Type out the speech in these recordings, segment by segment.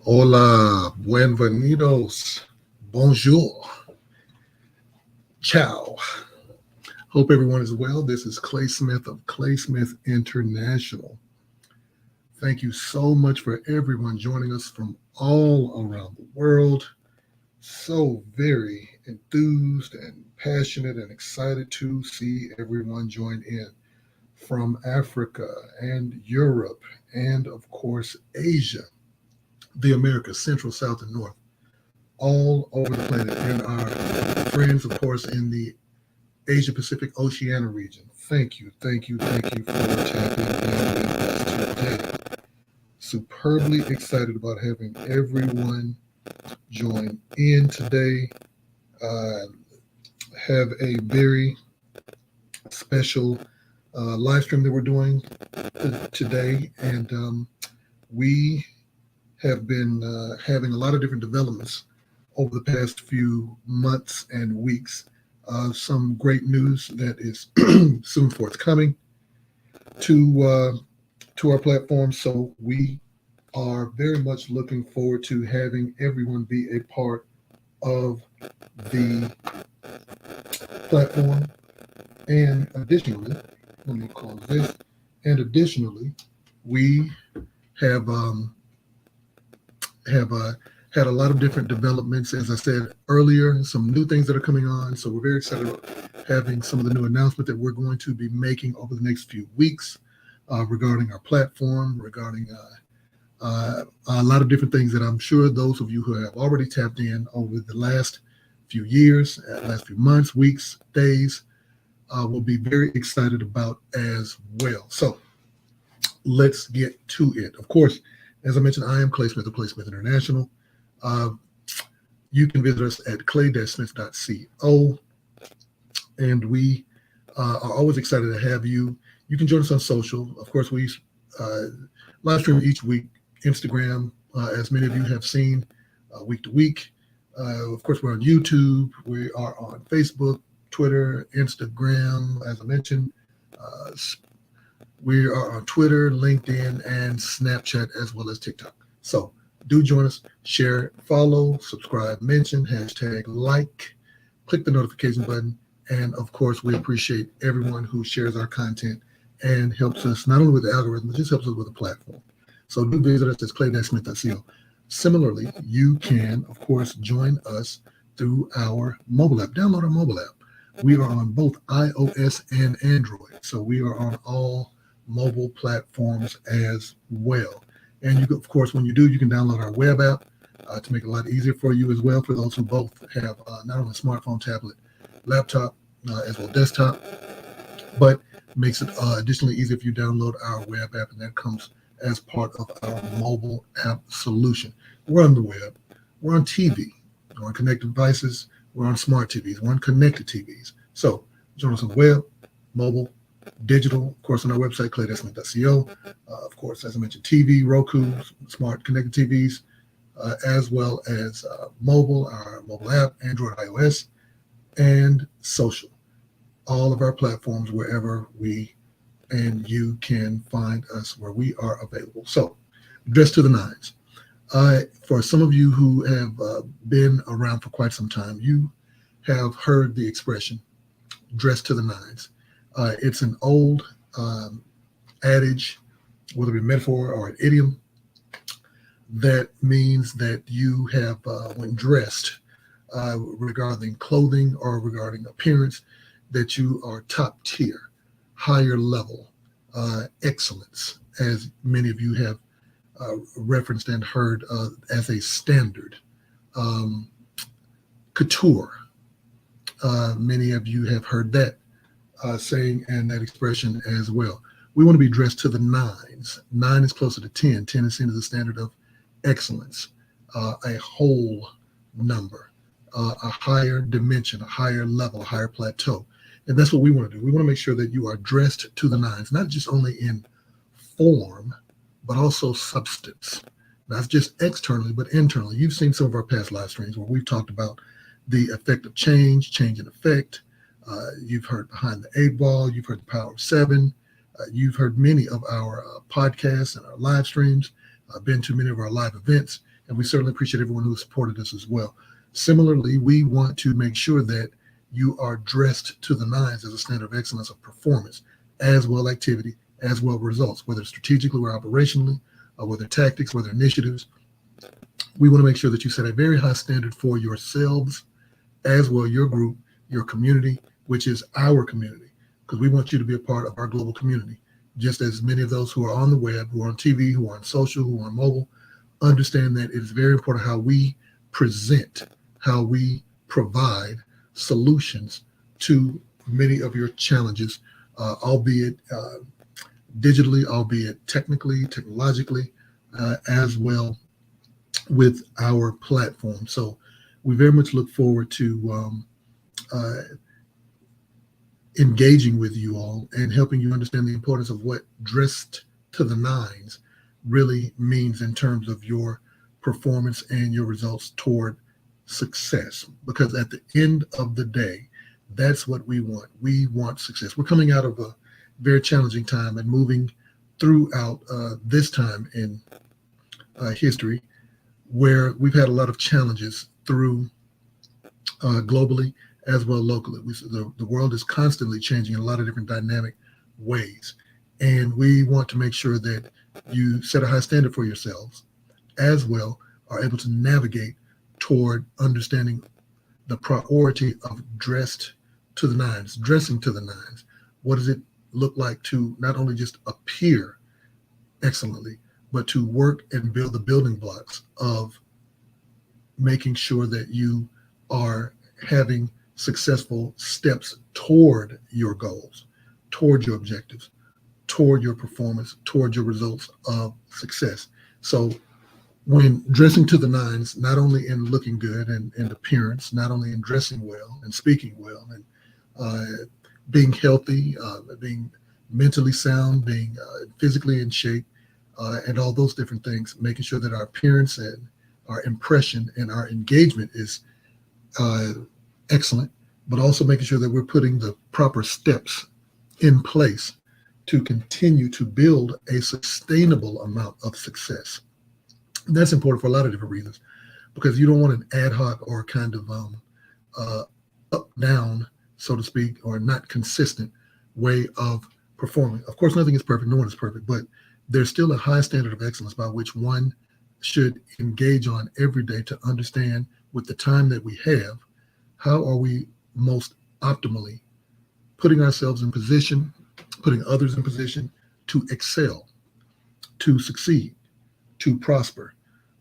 Hola, buenvenidos, bonjour, ciao. Hope everyone is well. This is Clay Smith of Clay Smith International. Thank you so much for everyone joining us from all around the world. So very enthused and passionate and excited to see everyone join in from Africa and Europe and, of course, Asia, the Americas, Central, South, and North, all over the planet, and our friends, of course, in the Asia Pacific Oceania region. Thank you, thank you, thank you for tapping in with us today. Superbly excited about having everyone join in today. Uh, have a very special live stream that we're doing today, and we have been having a lot of different developments over the past few months and weeks. Some great news that is soon forthcoming to to our platform. So we are very much looking forward to having everyone be a part of the platform. And additionally, let me close this. And additionally, we have have had a lot of different developments, as I said earlier, some new things that are coming on. So we're very excited about having some of the new announcements that we're going to be making over the next few weeks regarding our platform, regarding a lot of different things that I'm sure those of you who have already tapped in over the last few years, last few months, weeks, days, will be very excited about as well. So let's get to it. Of course, as I mentioned, I am Clay Smith of Clay Smith International. Uh, you can visit us at clay-smith.co, and we are always excited to have you. You can join us on social. Of course, we uh, live stream each week, Instagram, as many of you have seen, week to week. Of course, we're on YouTube. We are on Facebook, Twitter, Instagram, as I mentioned. Uh, we are on Twitter, LinkedIn, and Snapchat, as well as TikTok. So do join us, share, follow, subscribe, mention, hashtag like, click the notification button. And of course, we appreciate everyone who shares our content and helps us not only with the algorithm, but just helps us with the platform. So do visit us at clay-smith.co. Similarly, you can, of course, join us through our mobile app. Download our mobile app. We are on both iOS and Android. So we are on all mobile platforms as well. And you, of course, when you do, you can download our web app to make it a lot easier for you as well, for those who both have not only smartphone, tablet, laptop, as well as desktop, but makes it additionally easier if you download our web app, and that comes as part of our mobile app solution. We're on the web, we're on TV, we're on connected devices, we're on smart TVs, we're on connected TVs. So join us on the web, mobile, digital, of course, on our website, clay-smith.co. Of course, as I mentioned, TV, Roku, smart connected TVs, as well as mobile, our mobile app, Android, iOS, and social. All of our platforms, wherever we and you can find us, where we are available. So, dress to the nines. For some of you who have been around for quite some time, you have heard the expression dress to the nines. It's an old adage, whether it be metaphor or an idiom, that means that you have, when dressed, regarding clothing or regarding appearance, that you are top tier, higher level, excellence, as many of you have referenced and heard as a standard. Um, Couture, many of you have heard that saying and that expression as well. We want to be dressed to the nines. Nine is closer to 10. 10 is seen as a standard of excellence, a whole number, a higher dimension, a higher level, a higher plateau. And that's what we want to do. We want to make sure that you are dressed to the nines, not just only in form, but also substance, not just externally, but internally. You've seen some of our past live streams where we've talked about the effect of change, change in effect. You've heard Behind the Eight Ball. You've heard The Power of Seven. You've heard many of our podcasts and our live streams, been to many of our live events. and we certainly appreciate everyone who supported us as well. Similarly, we want to make sure that you are dressed to the nines as a standard of excellence of performance, as well activity, as well results, whether strategically or operationally, whether tactics, whether initiatives. We want to make sure that you set a very high standard for yourselves, as well your group, your community, which is our community, because we want you to be a part of our global community. Just as many of those who are on the web, who are on TV, who are on social, who are on mobile, understand that it is very important how we present, how we provide solutions to many of your challenges, albeit digitally, albeit technologically, as well with our platform. So we very much look forward to engaging with you all and helping you understand the importance of what dressed to the nines really means in terms of your performance and your results toward success. Because at the end of the day, that's what we want. We want success. We're coming out of a very challenging time and moving throughout this time in history where we've had a lot of challenges through globally as well locally. The world is constantly changing in a lot of different dynamic ways. And we want to make sure that you set a high standard for yourselves, as well are able to navigate toward understanding the priority of dressed to the nines, dressing to the nines. What does it look like to not only just appear excellently, but to work and build the building blocks of making sure that you are having successful steps toward your goals, toward your objectives, toward your performance, toward your results of success. So when dressing to the nines, not only in looking good and appearance, not only in dressing well and speaking well and being healthy, being mentally sound, being physically in shape, and all those different things, making sure that our appearance and our impression and our engagement is excellent, but also making sure that we're putting the proper steps in place to continue to build a sustainable amount of success. And that's important for a lot of different reasons, because you don't want an ad hoc or kind of up down, so to speak, or not consistent way of performing. Of course, nothing is perfect. No one is perfect, but there's still a high standard of excellence by which one should engage on every day to understand, with the time that we have, how are we most optimally putting ourselves in position, putting others in position to excel, to succeed, to prosper,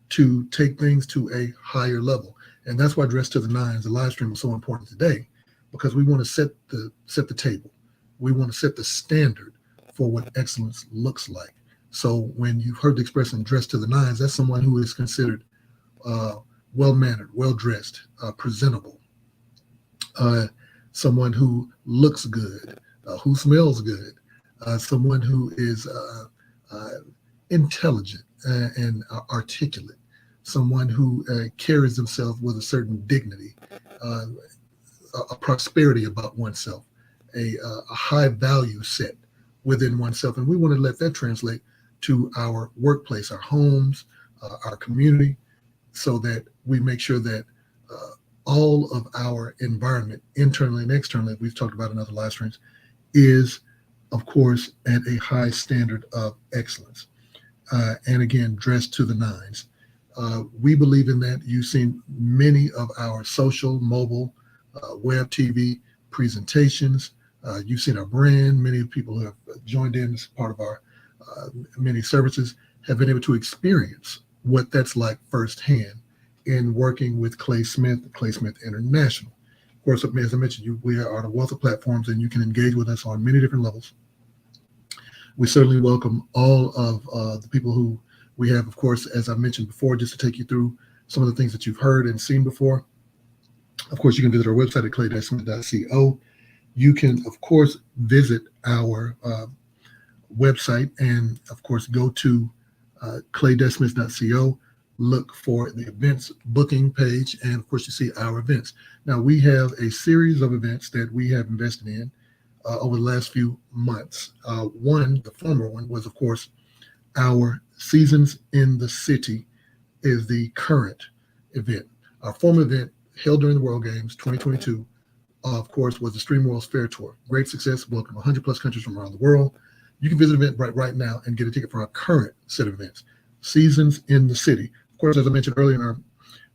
to take things to a higher level. And that's why Dress to the Nines, the live stream, is so important today, because we want to set the table. We want to set the standard for what excellence looks like. So when you've heard the expression "dress to the nines," that's someone who is considered well-mannered, well-dressed, presentable, someone who looks good, who smells good, someone who is intelligent and articulate, someone who carries themselves with a certain dignity, a prosperity about oneself, a high value set within oneself. And we want to let that translate to our workplace, our homes, our community, so that we make sure that all of our environment, internally and externally, we've talked about in other live streams, is, of course, at a high standard of excellence. And again, dressed to the nines. We believe in that. You've seen many of our social, mobile, web TV presentations. You've seen our brand. Many people who have joined in as part of our many services have been able to experience what that's like firsthand in working with Clay Smith International. Of course, as I mentioned, we are on a wealth of platforms, and you can engage with us on many different levels. We certainly welcome all of the people who we have, of course, as I mentioned before, just to take you through some of the things that you've heard and seen before. Of course, you can visit our website at clay-smith.co. You can, of course, visit our website and, of course, go to clay-smith.co, look for the events booking page, and, of course, you see our events. Now, we have a series of events that we have invested in over the last few months. The former one was, of course, our Seasons in the City is the current event. Our former event held during the World Games 2022, of course, was the Stream World's Fair Tour. Great success, welcome 100 plus countries from around the world. You can visit Eventbrite right now and get a ticket for our current set of events, Seasons in the City. Of course, as I mentioned earlier in our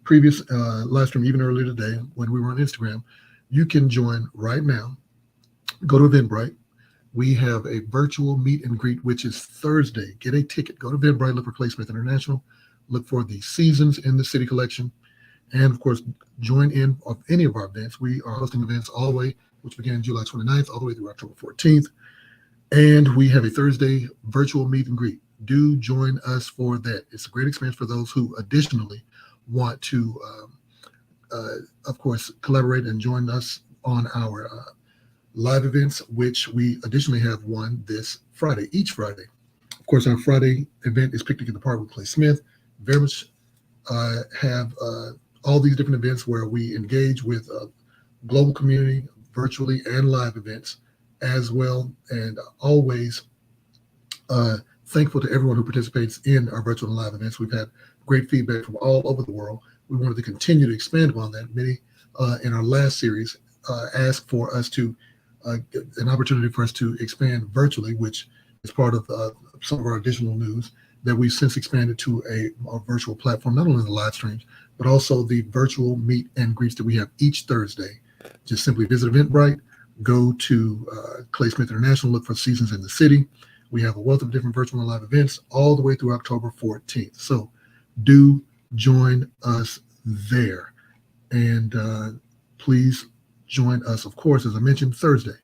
previous live stream, even earlier today when we were on Instagram, you can join right now. Go to Eventbrite. We have a virtual meet and greet, which is Thursday. Get a ticket. Go to Eventbrite, look for Clay Smith International, look for the Seasons in the City collection, and of course, join in of any of our events. We are hosting events all the way, which began July 29th, all the way through October 14th. And we have a Thursday virtual meet and greet. Do join us for that. It's a great experience for those who additionally want to, of course, collaborate and join us on our live events, which we additionally have one this Friday, each Friday. Of course, our Friday event is Picnic in the Park with Clay Smith. Very much have all these different events where we engage with global community, virtually and live events as well. And always thankful to everyone who participates in our virtual and live events. We've had great feedback from all over the world. We wanted to continue to expand upon that. Many in our last series asked for us to an opportunity for us to expand virtually, which is part of some of our additional news that we've since expanded to a virtual platform, not only the live streams, but also the virtual meet and greets that we have each Thursday. Just simply visit Eventbrite, go to Clay Smith International, look for Seasons in the City. We have a wealth of different virtual and live events all the way through October 14th. So do join us there. And please join us, of course, as I mentioned, Thursday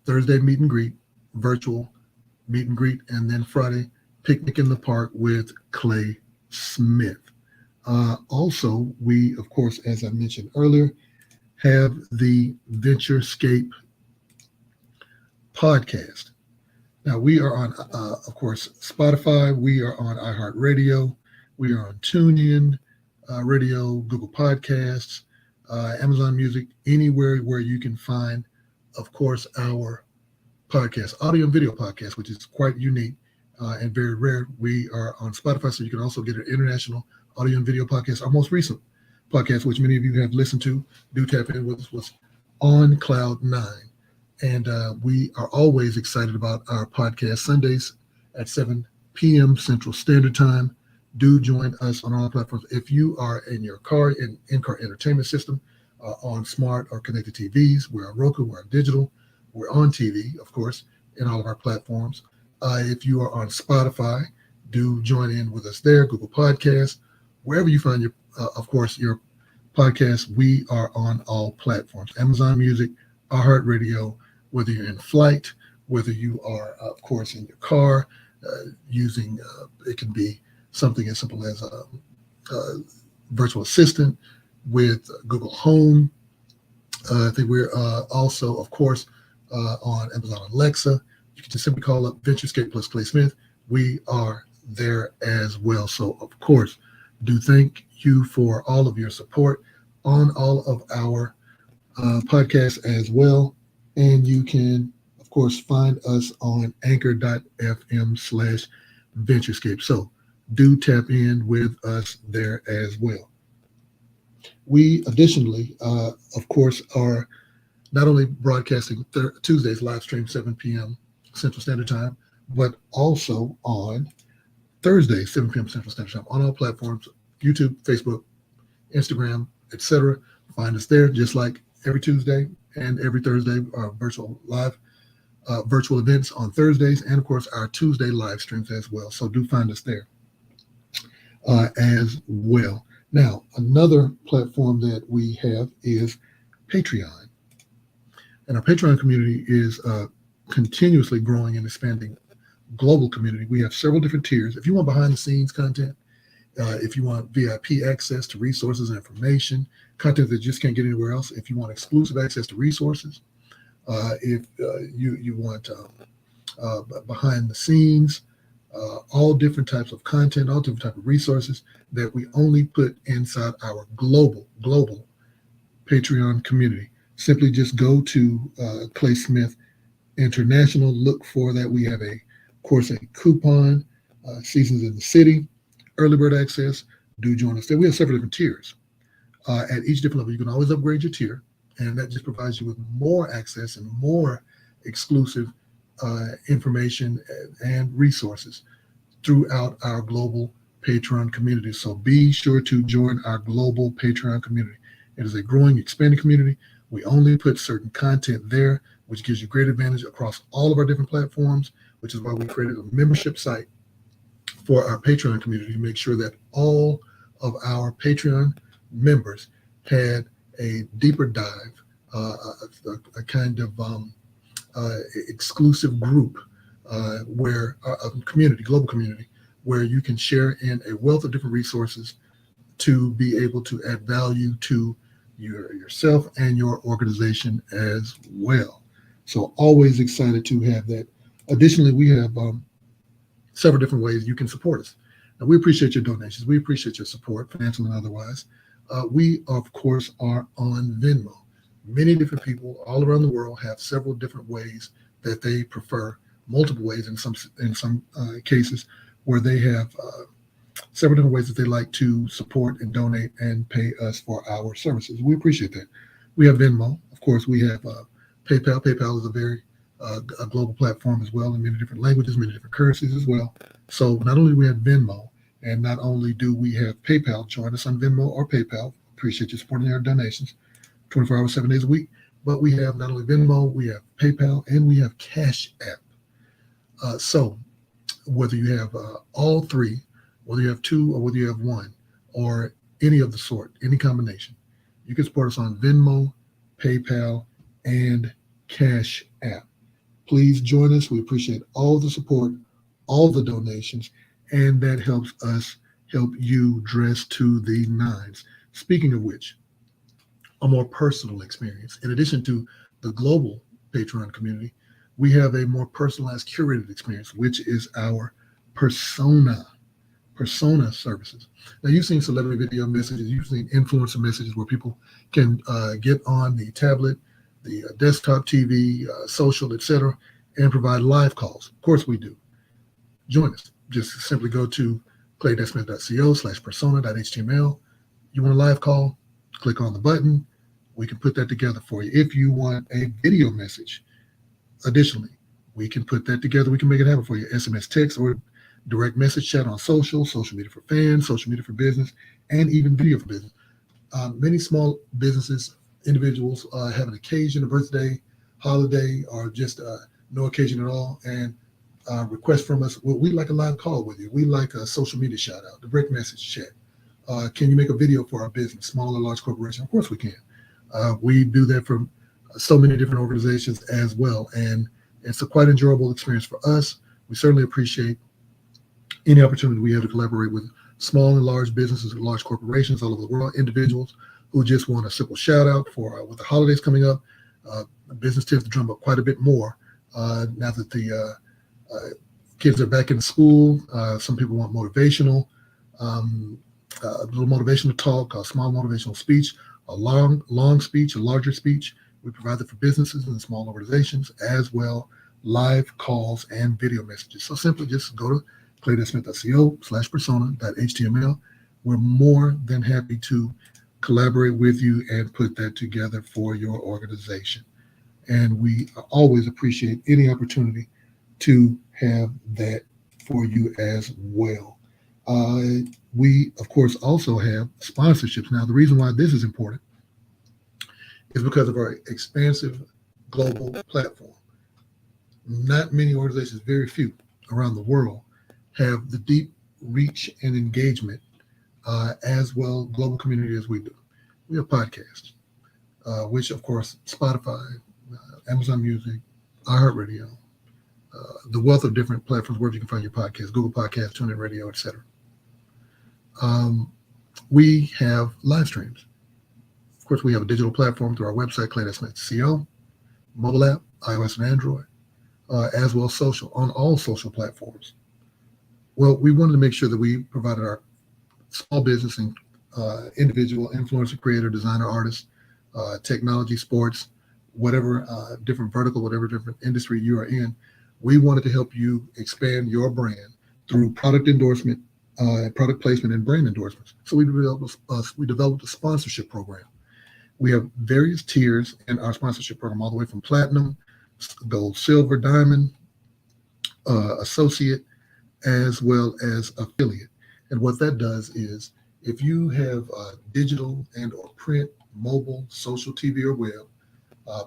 meet and greet, virtual meet and greet, and then Friday, Picnic in the Park with Clay Smith. Also, we, of course, as I mentioned earlier, have the VentureScape podcast. Now, we are on, of course, Spotify. We are on iHeartRadio. We are on TuneIn Radio, Google Podcasts, Amazon Music, anywhere where you can find, of course, our podcast, audio and video podcast, which is quite unique and very rare. We are on Spotify, so you can also get an international audio and video podcast. Our most recent podcast, which many of you have listened to, do tap in with us, was on Cloud9. And we are always excited about our podcast Sundays at 7 p.m. Central Standard Time. Do join us on all platforms. If you are in your car, in-car entertainment system, on smart or connected TVs, we're on Roku, we're on digital, we're on TV, of course, in all of our platforms. If you are on Spotify, do join in with us there, Google Podcasts, wherever you find your, of course, your podcast, we are on all platforms. Amazon Music, iHeartRadio, whether you're in flight, whether you are, of course, in your car, using, it can be something as simple as a virtual assistant with Google Home. I think we're also, of course, on Amazon Alexa. You can just simply call up VentureScape plus Clay Smith. We are there as well. So, of course, do thank you for all of your support on all of our podcasts as well. And you can, of course, find us on anchor.fm/VentureScape. So do tap in with us there as well. We additionally, of course, are not only broadcasting Tuesdays live stream 7 p.m. Central Standard Time, but also on Thursdays 7 p.m. Central Standard Time on all platforms, YouTube, Facebook, Instagram, etc. Find us there, just like every Tuesday and every Thursday, our virtual events on Thursdays, and of course our Tuesday live streams as well. So do find us there as well. Now, another platform that we have is Patreon. And our Patreon community is continuously growing and expanding global community. We have several different tiers. If you want behind the scenes content, if you want VIP access to resources and information, content that just can't get anywhere else, if you want exclusive access to resources, if you want behind the scenes, all different types of content, all different types of resources that we only put inside our global Patreon community. Simply just go to Clay Smith International, look for that. We have of course, a coupon, Seasons in the City. early bird access, do join us there. We have several different tiers. At each different level, you can always upgrade your tier, and that just provides you with more access and more exclusive information and resources throughout our global Patreon community. So be sure to join our global Patreon community. It is a growing, expanding community. We only put certain content there, which gives you great advantage across all of our different platforms, which is why we created a membership site for our Patreon community to make sure that all of our Patreon members had a deeper dive, a kind of exclusive group where a community, global community, where you can share in a wealth of different resources to be able to add value to yourself and your organization as well. So always excited to have that. Additionally, we have several different ways you can support us. Now, we appreciate your donations. We appreciate your support, financial and otherwise. We, of course, are on Venmo. Many different people all around the world have several different ways that they prefer, multiple ways in some cases, where they have several different ways that they like to support and donate and pay us for our services. We appreciate that. We have Venmo. Of course, we have PayPal. PayPal is a very a global platform as well in many different languages, many different currencies as well. So not only do we have Venmo, and not only do we have PayPal, join us on Venmo or PayPal. Appreciate you supporting our donations 24 hours, 7 days a week. But we have not only Venmo, we have PayPal, and we have Cash App. So whether you have all three, whether you have two or whether you have one, or any of the sort, any combination, you can support us on Venmo, PayPal, and Cash App. Please join us. We appreciate all the support, all the donations, and that helps us help you dress to the nines. Speaking of which, a more personal experience. In addition to the global Patreon community, we have a more personalized, curated experience, which is our persona services. Now, you've seen celebrity video messages, you've seen influencer messages where people can get on the tablet, the desktop TV, social, etc., and provide live calls. Of course we do. Join us. Just simply go to claydesmith.co/persona.html. You want a live call? Click on the button. We can put that together for you. If you want a video message, additionally, we can put that together. We can make it happen for you. SMS text or direct message chat on social media for fans, social media for business, and even video for business. Many small businesses, individuals have an occasion, a birthday, holiday, or just no occasion at all, and request from us, well, we'd like a live call with you. We'd like a social media shout out, direct message chat. Can you make a video for our business, small or large corporation? Of course we can. We do that for so many different organizations as well, and it's a quite enjoyable experience for us. We certainly appreciate any opportunity we have to collaborate with small and large businesses and large corporations all over the world, individuals who just want a simple shout out for with the holidays coming up. Business tends to drum up quite a bit more now that the kids are back in school. Some people want motivational, a little motivational talk, a small motivational speech, a long speech, a larger speech. We provide that for businesses and small organizations, as well live calls and video messages. So simply just go to claydesmith.co/persona.html. We're more than happy to collaborate with you and put that together for your organization. And we always appreciate any opportunity to have that for you as well. We, of course, also have sponsorships. Now, the reason why this is important is because of our expansive global platform. Not many organizations, very few around the world, have the deep reach and engagement as well global community as we do. We have podcasts, which, of course, Spotify, Amazon Music, iHeartRadio, the wealth of different platforms where you can find your podcast, Google Podcasts, TuneIn Radio, etc. We have live streams. Of course, we have a digital platform through our website, claydesmith.co, mobile app, iOS and Android, as well as social, on all social platforms. Well, we wanted to make sure that we provided our small business and individual influencer, creator, designer, artist, technology, sports, whatever different vertical, whatever different industry you are in. We wanted to help you expand your brand through product endorsement, product placement, and brand endorsements. So we developed a sponsorship program. We have various tiers in our sponsorship program, all the way from platinum, gold, silver, diamond, associate, as well as affiliate. And what that does is, if you have a digital and or print, mobile, social, TV, or web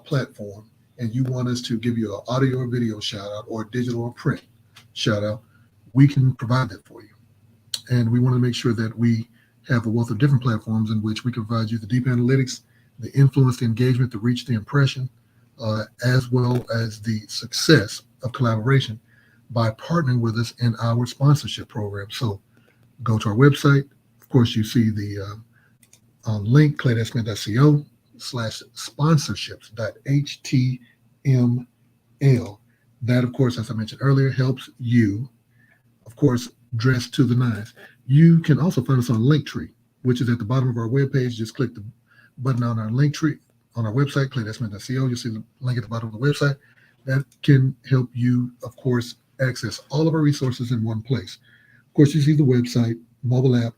platform, and you want us to give you an audio or video shout out, or digital or print shout out, we can provide that for you. And we want to make sure that we have a wealth of different platforms in which we can provide you the deep analytics, the influence, the engagement, the reach, the impression, as well as the success of collaboration by partnering with us in our sponsorship program. So go to our website. Of course, you see the link, clay-smith.co/sponsorships.html. That, of course, as I mentioned earlier, helps you, of course, dress to the nines. You can also find us on Linktree, which is at the bottom of our webpage. Just click the button on our Linktree on our website, clay-smith.co. You'll see the link at the bottom of the website. That can help you, of course, access all of our resources in one place. Of course, you see the website, mobile app,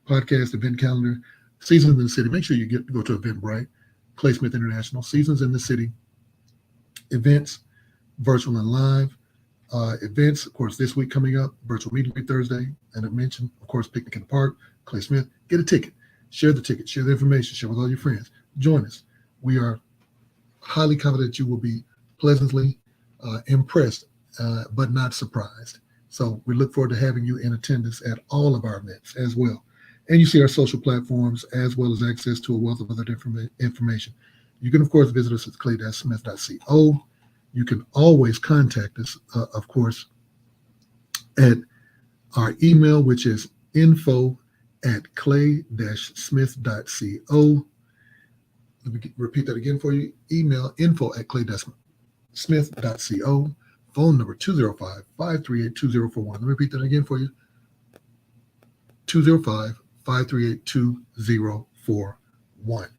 podcast, event calendar, Seasons in the City. Make sure you go to Eventbrite, Clay Smith International, Seasons in the City, events, virtual and live events. Of course, this week coming up, virtual meeting Thursday, and I mentioned, of course, picnic in the park. Clay Smith, get a ticket, share the ticket, share the information, share with all your friends. Join us. We are highly confident you will be pleasantly impressed, but not surprised. So we look forward to having you in attendance at all of our events as well. And you see our social platforms, as well as access to a wealth of other information. You can, of course, visit us at clay-smith.co. You can always contact us, of course, at our email, which is info@clay-smith.co. Let me repeat that again for you. Email info@clay-smith.co. Phone number 205-538-2041. Let me repeat that again for you. 205-538-2041.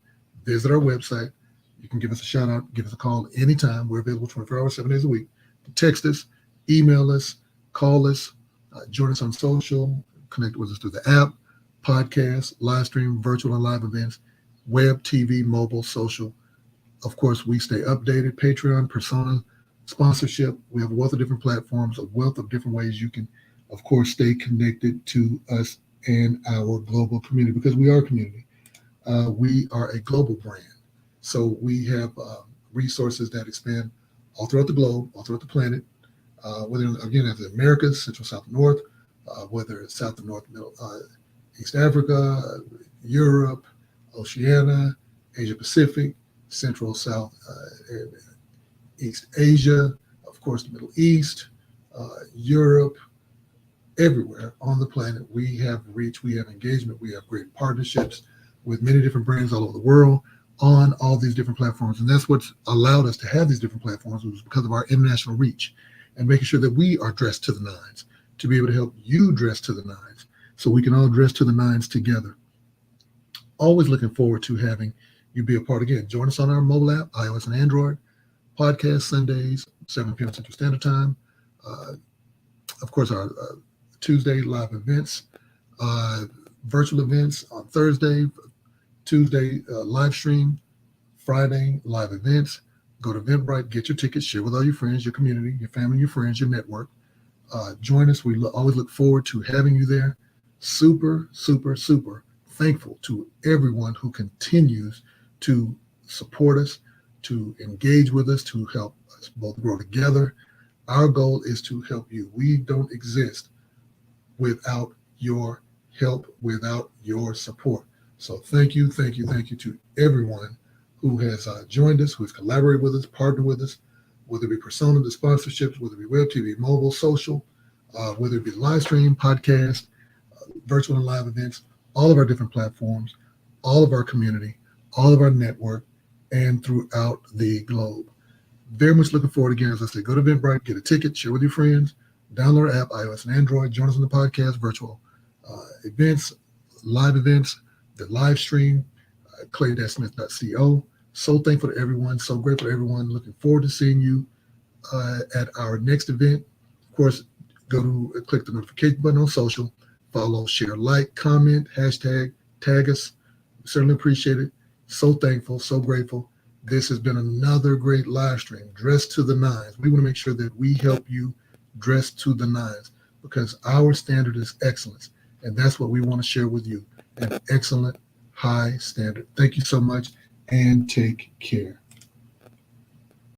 Visit our website. You can give us a shout out, give us a call anytime. We're available 24 hours, 7 days a week. Text us, email us, call us, join us on social, connect with us through the app, podcast, live stream, virtual and live events, web, TV, mobile, social. Of course, we stay updated. Patreon, Persona, sponsorship. We have a wealth of different platforms, a wealth of different ways you can, of course, stay connected to us and our global community, because we are a community. We are a global brand. So we have resources that expand all throughout the globe, all throughout the planet, whether, again, as the Americas, Central, South, and North, whether it's South and North, Middle, East Africa, Europe, Oceania, Asia Pacific, Central, South, East Asia, of course, the Middle East, Europe, everywhere on the planet. We have reach, we have engagement, we have great partnerships with many different brands all over the world on all these different platforms. And that's what's allowed us to have these different platforms, was because of our international reach and making sure that we are dressed to the nines, to be able to help you dress to the nines, so we can all dress to the nines together. Always looking forward to having you be a part. Again, join us on our mobile app, iOS and Android, podcast Sundays, 7 p.m. Central Standard Time. Of course, our Tuesday live events, virtual events on Thursday, Tuesday live stream, Friday live events. Go to Eventbrite, get your tickets, share with all your friends, your community, your family, your friends, your network. Join us. We always look forward to having you there. Super, super, super thankful to everyone who continues to support us, to engage with us, to help us both grow together. Our goal is to help you. We don't exist without your help, without your support. So thank you to everyone who has joined us, who has collaborated with us, partnered with us, whether it be Persona, the sponsorships, whether it be web, TV, mobile, social, whether it be live stream, podcast, virtual and live events, all of our different platforms, all of our community, all of our network, and throughout the globe. Very much looking forward. Again, as I said, go to Eventbrite, get a ticket, share with your friends, download our app, iOS and Android, join us on the podcast, virtual events, live events, the live stream, clay-smith.co. So thankful to everyone, so grateful to everyone. Looking forward to seeing you at our next event. Of course, go to click the notification button on social, follow, share, like, comment, hashtag, tag us. Certainly appreciate it. So thankful, so grateful. This has been another great live stream, Dressed to the Nines. We want to make sure that we help you dress to the nines because our standard is excellence. And that's what we want to share with you, an excellent high standard. Thank you so much and take care.